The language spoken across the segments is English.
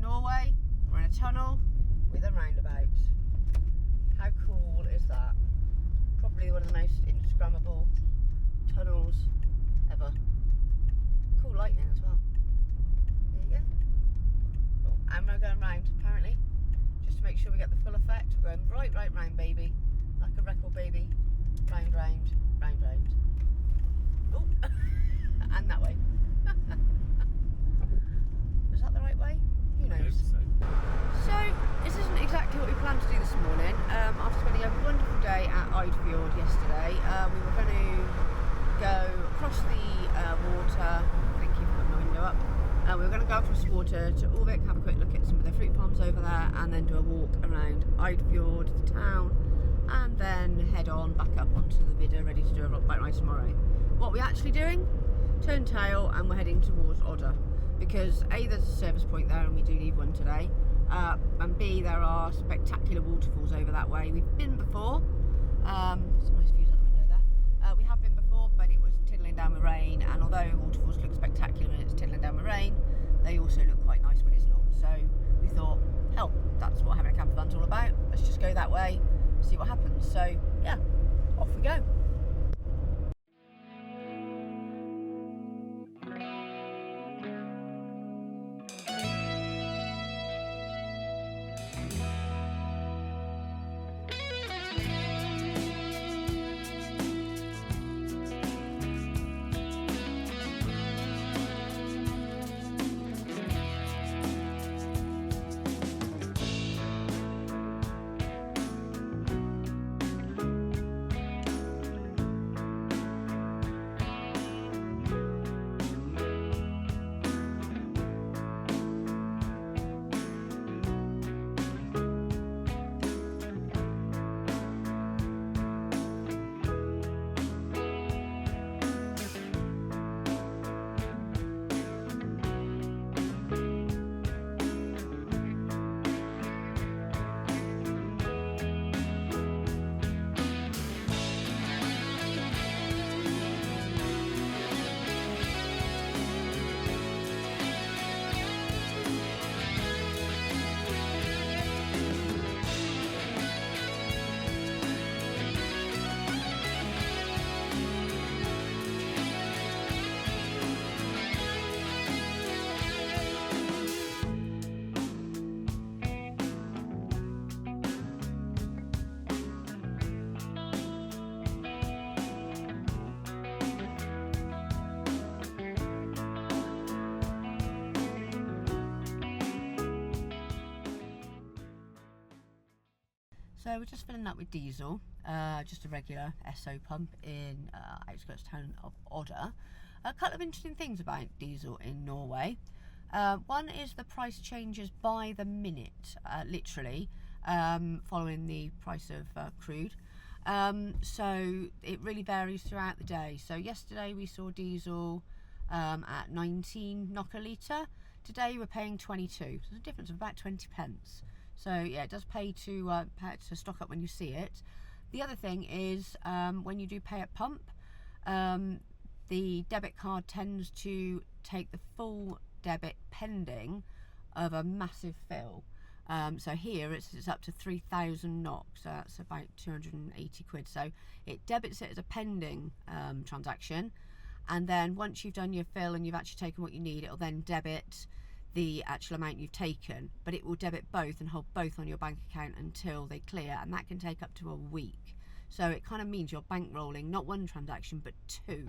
Norway. We're in a tunnel with a roundabout. How cool is that? Probably one of the most Instagrammable tunnels ever. Cool lighting as well. There you go. Oh, and we're going round apparently, just to make sure we get the full effect. We're going right round, baby, like a record, baby. Round, round. Oh, and that way. Was that the right way? Who knows? So this isn't exactly what we planned to do this morning. After spending a wonderful day at Eidfjord yesterday, we were going to go across the water. Thank you for putting my window up. We were going to go across the water to Orvik, have a quick look at some of the fruit farms over there, and then do a walk around Eidfjord, the town, and then head on back up onto the Vidda, ready to do a rock bike ride tomorrow. What are we actually doing? Turn tail and we're heading towards Odda, because A, there's a service point there and we do need one today, and B, there are spectacular waterfalls over that way. We've been before, some nice views out the window there. We have been before, but it was tiddling down with rain, and although waterfalls look spectacular when it's tiddling down with rain, they also look quite nice when it's not. So we thought, hell, that's what having a camper van's all about. Let's just go that way, see what happens. So yeah, off we go. So we're just filling up with diesel, just a regular SO pump in outskirts town of Odda. A couple of interesting things about diesel in Norway. One is the price changes by the minute, literally, following the price of crude. So it really varies throughout the day. So yesterday we saw diesel at 19 NOK a litre. Today we're paying 22, so there's a difference of about 20 pence. So yeah, it does pay to stock up when you see it. The other thing is when you do pay at pump, the debit card tends to take the full debit pending of a massive fill. So here it's up to 3,000 NOK, so that's about 280 quid. So it debits it as a pending transaction, and then once you've done your fill and you've actually taken what you need, it'll then debit the actual amount you've taken, but it will debit both and hold both on your bank account until they clear, and that can take up to a week. So it kind of means you're bankrolling not one transaction but two.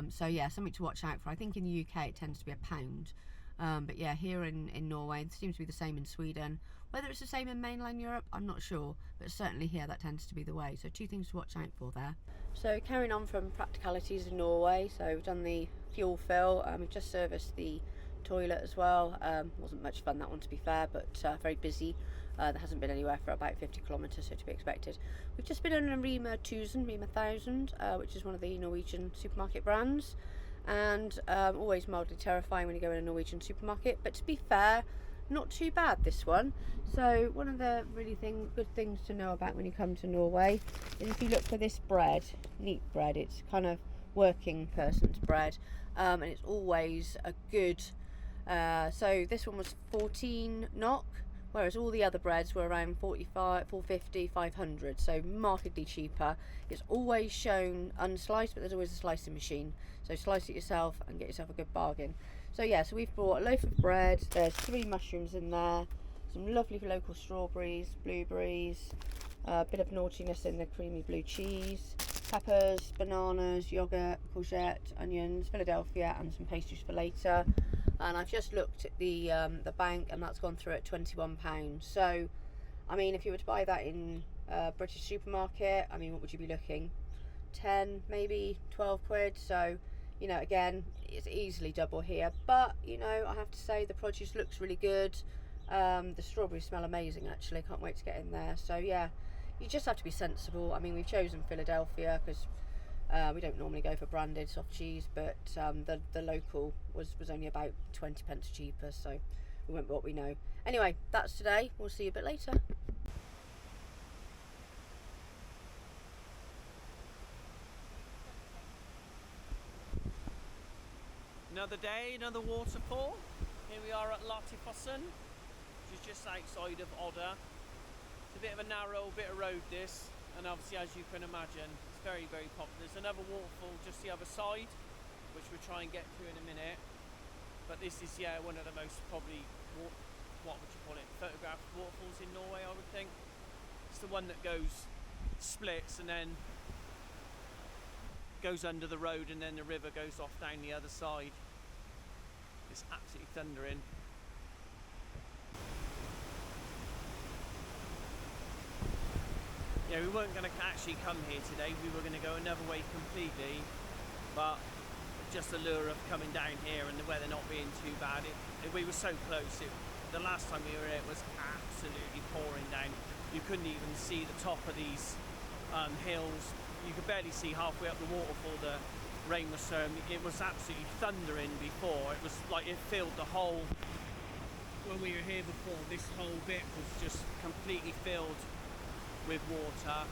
So yeah, something to watch out for. I think in the UK it tends to be £1, but yeah, here in Norway it seems to be the same in Sweden. Whether it's the same in mainland Europe, I'm not sure, but certainly here that tends to be the way. So two things to watch out for there. So carrying on from Practicalities in Norway, so we've done the fuel fill, we've just serviced the toilet as well. Wasn't much fun, that one, to be fair, but very busy. There hasn't been anywhere for about 50 kilometres, so to be expected. We've just been on a Rema 1000, which is one of the Norwegian supermarket brands, and always mildly terrifying when you go in a Norwegian supermarket, but to be fair, not too bad, this one. So one of the really good things to know about when you come to Norway is if you look for this bread, neat bread, it's kind of working person's bread, and it's always a good So this one was 14 knock, whereas all the other breads were around 45, 450, 500, so markedly cheaper. It's always shown unsliced, but there's always a slicing machine, so slice it yourself and get yourself a good bargain. So yeah, so we've bought a loaf of bread, there's 3 mushrooms in there, some lovely local strawberries, blueberries, a bit of naughtiness in the creamy blue cheese, peppers, bananas, yogurt, courgette, onions, Philadelphia, and some pastries for later. And I've just looked at the bank, and that's gone through at £21. So, I mean, if you were to buy that in a British supermarket, I mean, what would you be looking? 10, maybe 12 quid. So, you know, again, it's easily double here. But, you know, I have to say the produce looks really good. The strawberries smell amazing, actually. Can't wait to get in there. So, yeah, you just have to be sensible. I mean, we've chosen Philadelphia because we don't normally go for branded soft cheese, but the local was only about 20 pence cheaper, so we went with what we know. Anyway, that's today. We'll see you a bit later. Another day, another waterfall. Here we are at Låtefossen, which is just outside of Odda. It's a bit of a narrow bit of road this, and obviously, as you can imagine, it's very, very popular. There's another waterfall just the other side, which we'll try and get to in a minute. But this is, yeah, one of the most probably, what would you call it, photographed waterfalls in Norway, I would think. It's the one that goes, splits, and then goes under the road, and then the river goes off down the other side. It's absolutely thundering. Yeah, we weren't going to actually come here today. We were going to go another way completely, but just the lure of coming down here and the weather not being too bad. We were so close. The last time we were here, it was absolutely pouring down. You couldn't even see the top of these hills. You could barely see halfway up the waterfall. The rain was so, it was absolutely thundering before. It was like it filled the whole, when we were here before, this whole bit was just completely filled with water,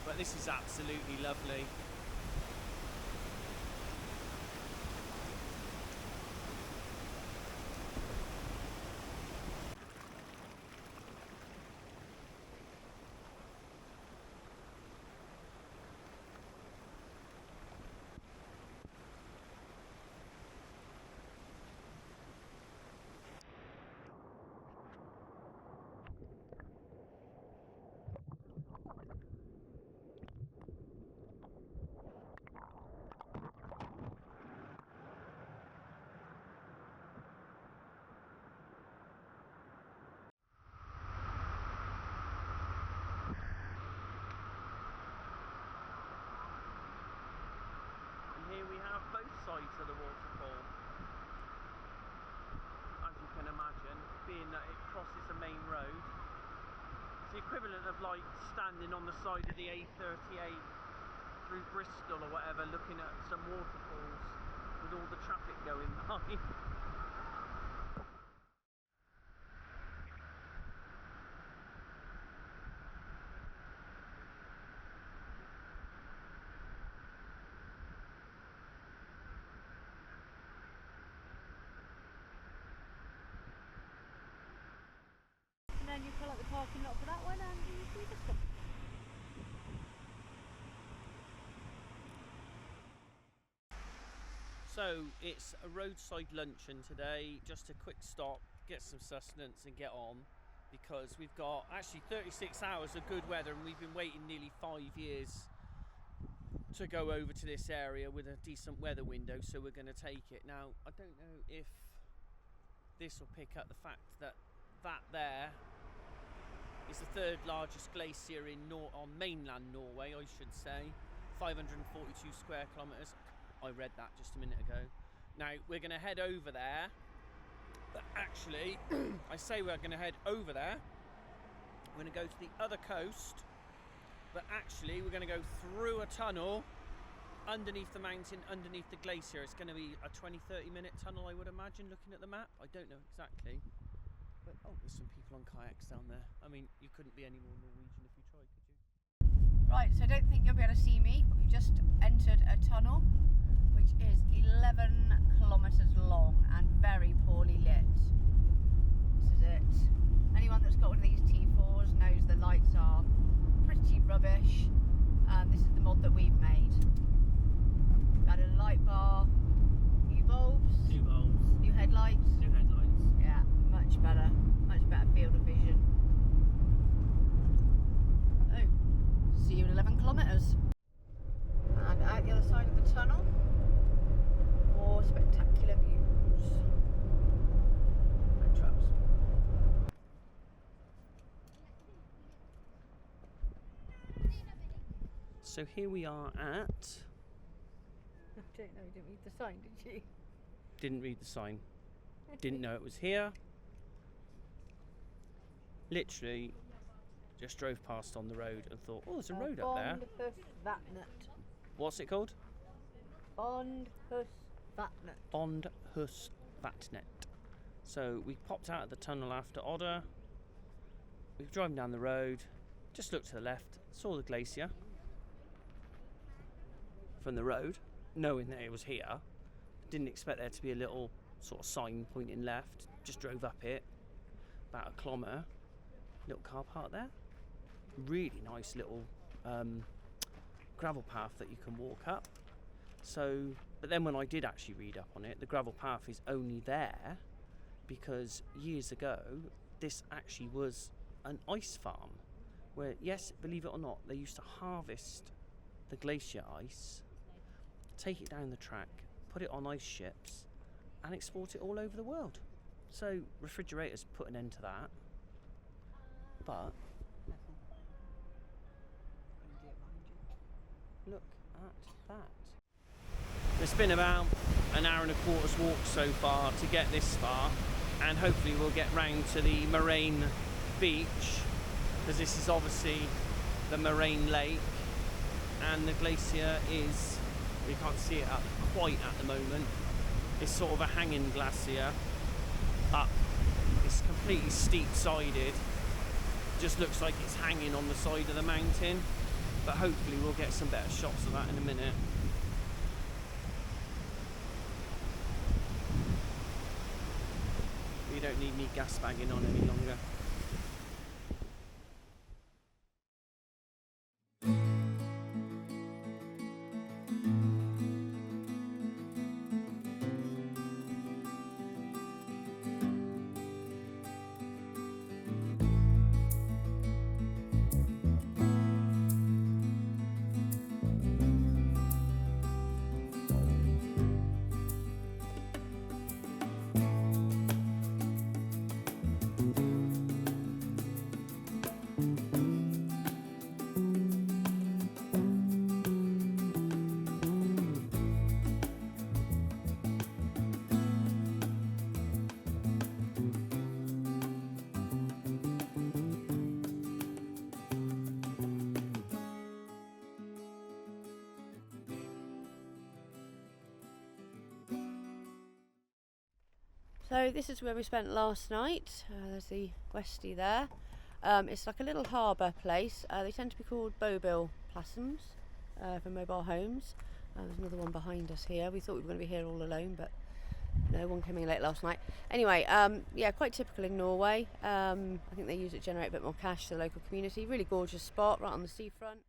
but this is absolutely lovely. Here we have both sides of the waterfall, as you can imagine, being that it crosses a main road. It's the equivalent of like standing on the side of the A38 through Bristol or whatever, looking at some waterfalls with all the traffic going by. And then you pull out the parking lot for that one, and you see this one. So it's a roadside luncheon today, just a quick stop, get some sustenance and get on, because we've got actually 36 hours of good weather, and we've been waiting nearly 5 years to go over to this area with a decent weather window, so we're going to take it. Now, I don't know if this will pick up the fact that there is the 3rd largest glacier on mainland Norway, I should say, 542 square kilometres. I read that just a minute ago. Now, we're going to head over there, but actually, I say we're going to head over there, we're going to go to the other coast, but actually we're going to go through a tunnel underneath the mountain, underneath the glacier. It's going to be a 20-30 minute tunnel, I would imagine, looking at the map. I don't know exactly, but oh, there's some people on kayaks down there. I mean, you couldn't be any more Norwegian if you tried, could you? Right, so I don't think you'll be able to see me, but we've just entered a tunnel which is 11 kilometres long and very poorly lit. This is it. Anyone that's got one of these T4s knows the lights are pretty rubbish. This is the mod that we've made. Got a light bar, new bulbs, new headlights. Yeah, much better field of vision. Oh, see you in 11 kilometres. And out the other side of the tunnel, more spectacular views and trails. So here we are at... I don't know, you didn't read the sign, did you? Didn't read the sign. Didn't know it was here. Literally just drove past on the road and thought, oh, there's a road up there. Bondhusvatnet. What's it called? Bondhusvatnet. Bondhusvatnet. So we popped out of the tunnel after Odda. We've driven down the road, just looked to the left, saw the glacier from the road, knowing that it was here. Didn't expect there to be a little sort of sign pointing left. Just drove up it, about a kilometre. Little car park there. Really nice little gravel path that you can walk up. So, but then when I did actually read up on it, the gravel path is only there because years ago this actually was an ice farm where, yes, believe it or not, they used to harvest the glacier ice, take it down the track, put it on ice ships and export it all over the world. So refrigerators put an end to that, but look at that. It's been about an hour and a quarter's walk so far to get this far, and hopefully we'll get round to the moraine beach, because this is obviously the moraine lake, and the glacier is, you can't see it quite at the moment, it's sort of a hanging glacier up. It's completely steep-sided, just looks like it's hanging on the side of the mountain, but hopefully we'll get some better shots of that in a minute. We don't need me gas bagging on any longer. So this is where we spent last night. There's the Westie there. It's like a little harbour place. They tend to be called Bobil Plasms for mobile homes. There's another one behind us here. We thought we were going to be here all alone, but no one came in late last night. Anyway, yeah, quite typical in Norway. I think they use it to generate a bit more cash to the local community. Really gorgeous spot right on the seafront.